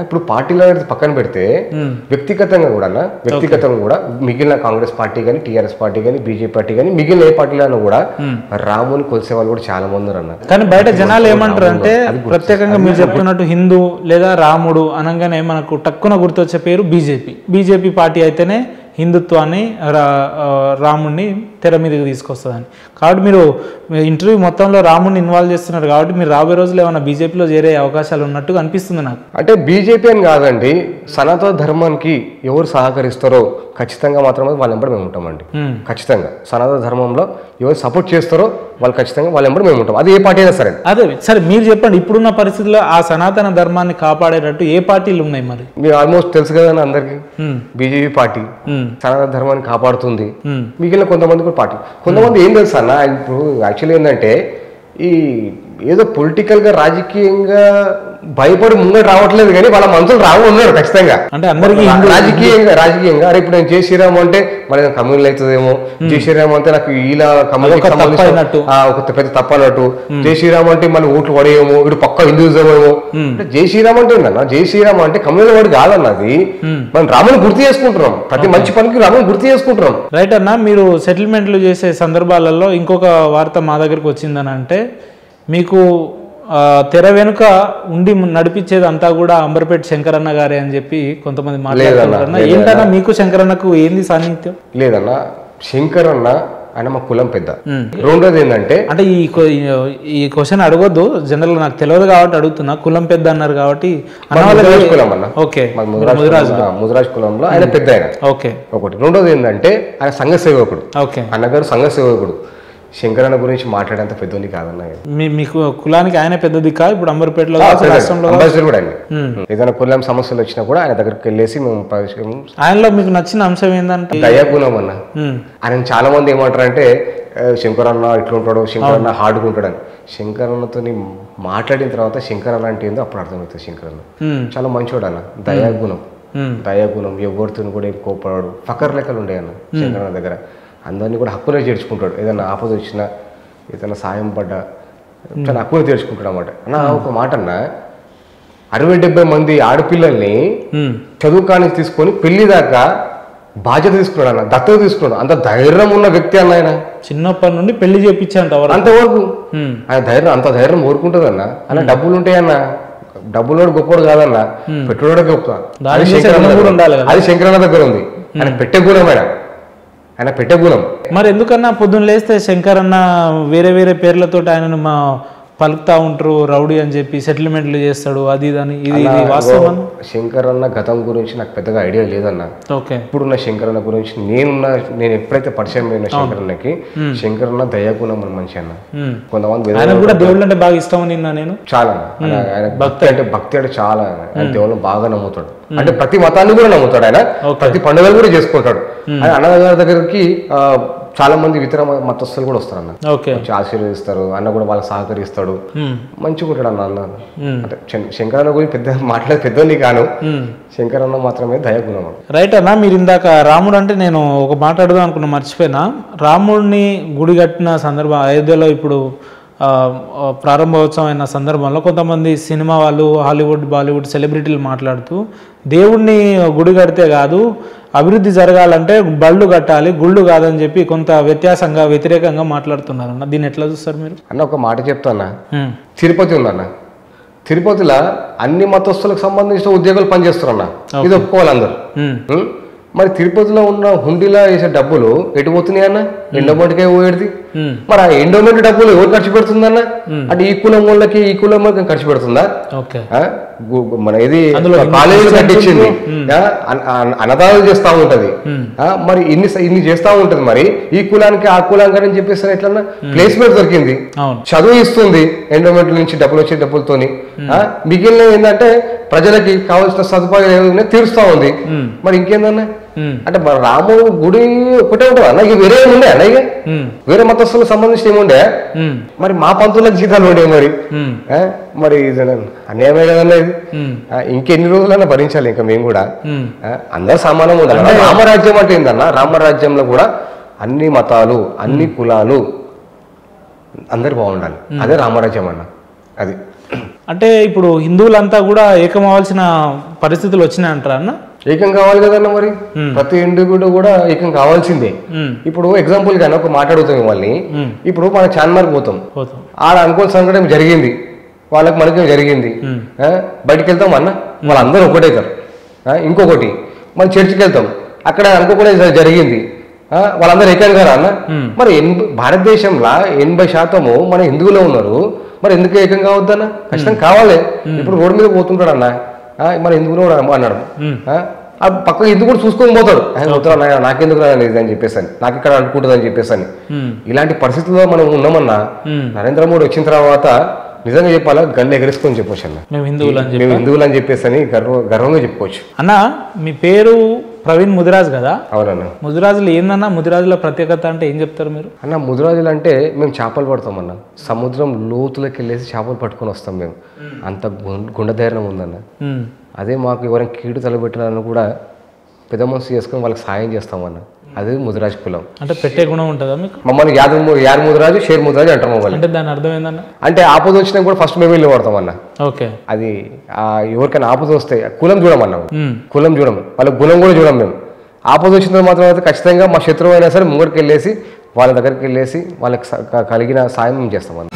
ఇప్పుడు పార్టీలో పక్కన పెడితే వ్యక్తిగతంగా కూడా మిగిలిన కాంగ్రెస్ పార్టీ కానీ టీఆర్ఎస్ పార్టీ కానీ బీజేపీ పార్టీ కానీ మిగిలిన ఏ పార్టీలో కూడా రాముని కొలిసే వాళ్ళు కూడా చాలా మంది ఉన్నారు. కానీ బయట జనాలు ఏమంటారు అంటే ప్రత్యేకంగా మీరు చెప్తున్నట్టు హిందూ లేదా రాముడు అనగానే మనకు టక్కున గుర్తొచ్చే పేరు బీజేపీ పార్టీ అయితేనే హిందుత్వాన్ని రాముడిని తెర మీదకి తీసుకొస్తుందని. కాబట్టి మీరు ఇంటర్వ్యూ మొత్తంలో రాముడిని ఇన్వాల్వ్ చేస్తున్నారు కాబట్టి మీరు రాబోయే రోజులు ఏమైనా బీజేపీలో చేరే అవకాశాలు ఉన్నట్టుగా అనిపిస్తుంది నాకు. అంటే బీజేపీ అని కాదండి, సనాతన ధర్మానికి ఎవరు సహకరిస్తారో ఖచ్చితంగా మాత్రమే వాళ్ళ వెంబడి మేము ఉంటామండి. ఖచ్చితంగా సనాతన ధర్మంలో ఎవరు సపోర్ట్ చేస్తారో వాళ్ళు ఖచ్చితంగా వాళ్ళ వెంబడి మేము ఉంటాం, అది ఏ పార్టీ అయినా సరే. అదే సరే మీరు చెప్పండి, ఇప్పుడున్న పరిస్థితుల్లో ఆ సనాతన ధర్మాన్ని కాపాడేటట్టు ఏ పార్టీలు ఉన్నాయి? మరి మీరు ఆల్మోస్ట్ తెలుసు కదా అందరికి, బీజేపీ పార్టీ సనాతన ధర్మాన్ని కాపాడుతుంది. మిగిలిన కొంతమంది కూడా పార్టీ, కొంతమంది ఏం తెలుసా అన్న, ఇప్పుడు యాక్చువల్లీ ఏంటంటే ఈ ఏదో పొలిటికల్ గా రాజకీయంగా భయపడి ముందు రావట్లేదు కానీ వాళ్ళ మనసులు ఉన్నాడు ఖచ్చితంగా. అంటే అందరికీ రాజకీయంగా అరే ఇప్పుడు నేను జై శ్రీరామ్ అంటే మరి కమ్యూనల్ అవుతుందేమో, జై శ్రీరామ్ అంటే నాకు ఇలా కమ్యూనిటీ ఒక పెద్ద తప్పనట్టు, జై శ్రీరామ్ అంటే మళ్ళీ ఓట్లు పడేయేమో, ఇటు పక్క హిందూజం ఏమో. జై శ్రీరామ్ అంటే ఉందన్న, జై శ్రీరామ్ అంటే కమ్యూనల్ వాడు కాదన్నది, మనం రాముని గుర్తు చేసుకుంటున్నాం, ప్రతి మంచి పనికి రాముని గుర్తు చేసుకుంటున్నాం. రైట్ అన్న, మీరు సెటిల్మెంట్లు చేసే సందర్భాలలో ఇంకొక వార్త మా దగ్గరికి వచ్చిందని అంటే మీకు తెర వెనుక ఉండి నడిపించేది అంతా కూడా అంబర్పేట శంకరన్న గారే అని చెప్పి కొంతమంది మాట్లాడుతున్నారు. ఏంటన్నా మీకు శంకరన్నకు ఏంది సాన్నిహిత్యం? లేదన్న, శంకరన్న ఆయన మా కులం పెద్ద. రెండోది ఏంటంటే అంటే ఈ క్వశ్చన్ అడగొద్దు, జనరల్ నాకు తెలియదు కాబట్టి అడుగుతున్నా. కులం పెద్ద అన్నారు కాబట్టి కులం అన్న, ముదిరాజ్ కులంలో ఆయన పెద్ద ఆయన. ఓకే, ఒకటి. రెండోది ఏంటంటే ఆయన సంఘ సేవకుడు. ఓకే, అన్నగారు సంఘ సేవకుడు. శంకరన్న గురించి మాట్లాడేంత పెద్దోని కాదన్న. మీకు కులానికి ఆయన పెద్దది కాదు. ఇప్పుడు అంబర్పేటలో కూడా ఏదైనా కులం సమస్యలు వచ్చినా కూడా ఆయన దగ్గరికి వెళ్ళేసి మేము ఆయనలో మీకు నచ్చిన అంశం ఏంటంటే దయాగుణం అన్న. ఆయన చాలా మంది ఏమంటారంటే శంకరన్న ఇట్లుంటాడు, శంకరన్న హార్డ్గుంటాడని. శంకరన్నతో మాట్లాడిన తర్వాత శంకరన్న అంటే ఏందో అప్పుడు అర్థమవుతుంది. శంకరన్న చాలా మంచోడు అన్న, దయాగుణం, ఎవరితో కూడా కోపడాడు, ఫకర్ లెక్కలు ఉండే అన్న శంకరన్న దగ్గర. అందరినీ కూడా హక్కునే చేర్చుకుంటాడు, ఏదైనా ఆపద వచ్చినా ఏదైనా సాయం పడ్డా చాలా హక్కునే చేర్చుకుంటాడు అన్నమాట. అన్న ఒక మాట అన్న, 60-70 మంది ఆడపిల్లల్ని చదువుకానికి తీసుకొని పెళ్లి దాకా బాధ్యత తీసుకున్నాడు అన్న, దత్తత తీసుకున్నాడు. అంత ధైర్యం ఉన్న వ్యక్తి అన్న ఆయన. చిన్నప్పటి నుండి పెళ్లి చేయించాడు అంతవరకు. ఆయన ధైర్యం, అంత ధైర్యం కోరుకుంటుంది అన్న. అన్న డబ్బులు ఉంటాయన్న, డబ్బులోడు గొప్పడు కాదన్న, పెట్టుబడి గొప్ప. అది శంకరన్న దగ్గర ఉంది. ఆయన పెట్టే గుణం, ఆయన పెట్టే గుణం. మరి ఎందుకన్నా పొద్దున్న లేస్తే శంకరన్న వేరే వేరే పేర్లతో ఆయనను పలుకుతా ఉంటారు, రౌడీ అని చెప్పి సెటిల్మెంట్లు చేస్తాడు, అది ఇది వాస్తవం? శంకరన్న గతం గురించి నాకు పెద్దగా ఐడియా లేదన్న. ఇప్పుడున్న శంకరన్న గురించి నేను ఎప్పుడైతే పరిచయం అయిన శంకరన్నకి, శంకరన్న దయాగుణం మన మనిషి అన్న. కొంతమంది దేవుళ్ళు అంటే బాగా ఇష్టం నిన్న నేను చాలా. ఆయన భక్తి అంటే చాలా, ఆయన దేవుళ్ళని బాగా నమ్ముతాడు. అంటే ప్రతి మతాన్ని కూడా నమ్ముతాడు ఆయన, ప్రతి పండుగలు కూడా చేసుకుంటాడు. ఆయన అన్నగారి దగ్గరికి చాలా మంది ఇతర మతస్థులు కూడా వస్తారు అన్న, ఆశీర్వదిస్తారు. అన్న కూడా వాళ్ళకి సహకరిస్తాడు, మంచిగా ఉంటాడు అన్న. అంటే శంకరన్న గురించి పెద్ద మాట్లాడే పెద్దోని కాను, శంకరన్న మాత్రమే దయాగుణం. రైట్ అన్న, మీరు ఇందాక రాముడు అంటే నేను ఒక మాట అడుగుదాం అనుకున్నా, మర్చిపోయినా. రాముడిని గుడి కట్టిన సందర్భం అయోధ్యలో ఇప్పుడు ప్రారంభోత్సవం అయిన సందర్భంలో కొంతమంది సినిమా వాళ్ళు, హాలీవుడ్ బాలీవుడ్ సెలబ్రిటీలు మాట్లాడుతూ దేవుణ్ణి గుడి కడితే కాదు, అభివృద్ధి జరగాలంటే బళ్ళు కట్టాలి, గుళ్ళు కాదని చెప్పి కొంత వ్యతిరేకంగా మాట్లాడుతున్నారు అన్న. దీన్ని ఎట్లా చూస్తారు మీరు? అన్న ఒక మాట చెప్తానా, తిరుపతి ఉందన్న, తిరుపతిలో అన్ని మతస్థులకు సంబంధించిన ఉద్యోగాలు పనిచేస్తారన్న, ఇది ఒప్పుకోవాలి అందరు. మరి తిరుపతిలో ఉన్న హుండీలో వేసే డబ్బులు ఎటు పోతున్నాయి అన్న? ఎండోమెంట్కే పోయేది. మరి ఆ ఎండోమెంట్ డబ్బులు ఎవరు ఖర్చు పెడుతుందన్న? అంటే ఈ కులం వాళ్ళకి ఈ కులం వాళ్ళకి ఖర్చు పెడుతుందా? మన ఇది కాలేజీలు కట్టించింది, అన్నదానాలు చేస్తా ఉంటది, మరి ఇన్ని చేస్తా ఉంటది. మరి ఈ కులానికి ఆ కులానికి అని చెప్పేసి ఎట్లన్నా ప్లేస్మెంట్ దొరికింది, చదువు ఇస్తుంది, ఎండోమెంట్ నుంచి డబ్బులు వచ్చే డబ్బులతోని. మిగిలిన ఏంటంటే ప్రజలకి కావాల్సిన సదుపాయాలు ఏమైనా తీరుస్తా ఉంది. మరి ఇంకేందన్నా? అంటే మన రాముడు గుడి ఒకటే ఉంటుంది అన్న, ఇక వేరే ఉండే అన్న, ఇక వేరే మతస్థులకు సంబంధించి ఏముండే? మరి మా పంతులకు జీతాలు ఉండే మరి ఇది అన్యాయమే కదన్నా ఇది. ఇంకెన్ని రోజులన్నా భరించాలి ఇంకా మేము కూడా. అందరు సమానంగా ఉండాలి. రామరాజ్యం అంటే ఏందన్నా, రామరాజ్యంలో కూడా అన్ని మతాలు అన్ని కులాలు అందరు బాగుండాలి, అదే రామరాజ్యం అన్న. అది అంటే ఇప్పుడు హిందువులంతా కూడా ఏకం అవ్వాల్సిన పరిస్థితులు వచ్చినాయంటారా అన్న? ఏకం కావాలి కదన్న మరి, ప్రతి హిందువుడు కూడా ఏకం కావాల్సిందే. ఇప్పుడు ఎగ్జాంపుల్ కానీ ఒక మాట్లాడుతాం మిమ్మల్ని, ఇప్పుడు మన చాన్మార్కి పోతాం, ఆడ అనుకోని సంఘటన జరిగింది, వాళ్ళకి మనకి జరిగింది, బయటికి వెళ్తాం అన్న వాళ్ళందరూ ఒకటేతారు. ఇంకొకటి మన చర్చికి వెళ్తాం, అక్కడ అనుకోకుండా జరిగింది, వాళ్ళందరూ ఏకం గారా అన్న? మరి భారతదేశంలో 80% మన హిందువులే ఉన్నారు, మరి ఎందుకు ఏకం కావద్దన్న? ఖచ్చితంగా కావాలి. ఇప్పుడు రోడ్డు మీద పోతుంటాడు అన్న, మన హిందువులు కూడా అన్నాడు, పక్క హిందూ కూడా చూసుకొని పోతాడు, నాకెందుకు రాలేదు అని చెప్పేసి, నాకు ఇక్కడ అనుకుంటుంది అని చెప్పేసి. ఇలాంటి పరిస్థితుల్లో మనం ఉన్నామన్నా, నరేంద్ర మోడీ వచ్చిన తర్వాత నిజంగా చెప్పాలా గంట ఎగరేసుకొని చెప్పొచ్చు అన్న, మేము హిందువులు అని చెప్పేసి గర్వంగా చెప్పుకోవచ్చు. అన్న మీ పేరు ప్రవీణ్ ముదిరాజ్ కదా? అవునన్న. ముదిరాజులు ఏందన్నా, ముదిరాజుల ప్రత్యేకత అంటే ఏం చెప్తారు మీరు? అన్న ముదిరాజులు అంటే మేము చేపలు పడతాం అన్న, సముద్రం లోతులోకి వెళ్ళేసి చేపలు పట్టుకొని వస్తాం మేము, అంత గుండెధైర్యం ఉందన్న. అదే మాకు ఎవరైనా కీడు తలబెట్టాలని కూడా పెద్ద మనసు చేసుకొని వాళ్ళకి సాయం చేస్తామన్న, అదే ముదిరాజ్ కులం. అంటే పెట్టే గుణం ఉంటుందా మీకు? మమ్మల్ని యార్ ముదిరాజు షేర్ ముదిరాజు అంటాం మమ్మల్ని. అంటే దాని అర్థం ఏందన్న? అంటే ఆపద వచ్చినా కూడా ఫస్ట్ మేము వెళ్ళి పడతాం అన్న. ఓకే. అది ఎవరికైనా ఆపద వస్తే కులం చూడమన్నా, కులం చూడము, వాళ్ళ గుణం కూడా చూడం మేము. ఆపద వచ్చిన మాత్రం అయితే ఖచ్చితంగా మా శత్రువు అయినా సరే ముంగడికి వెళ్ళేసి వాళ్ళ దగ్గరికి వెళ్ళేసి వాళ్ళకి కలిగిన సాయం మేము చేస్తాం అన్న.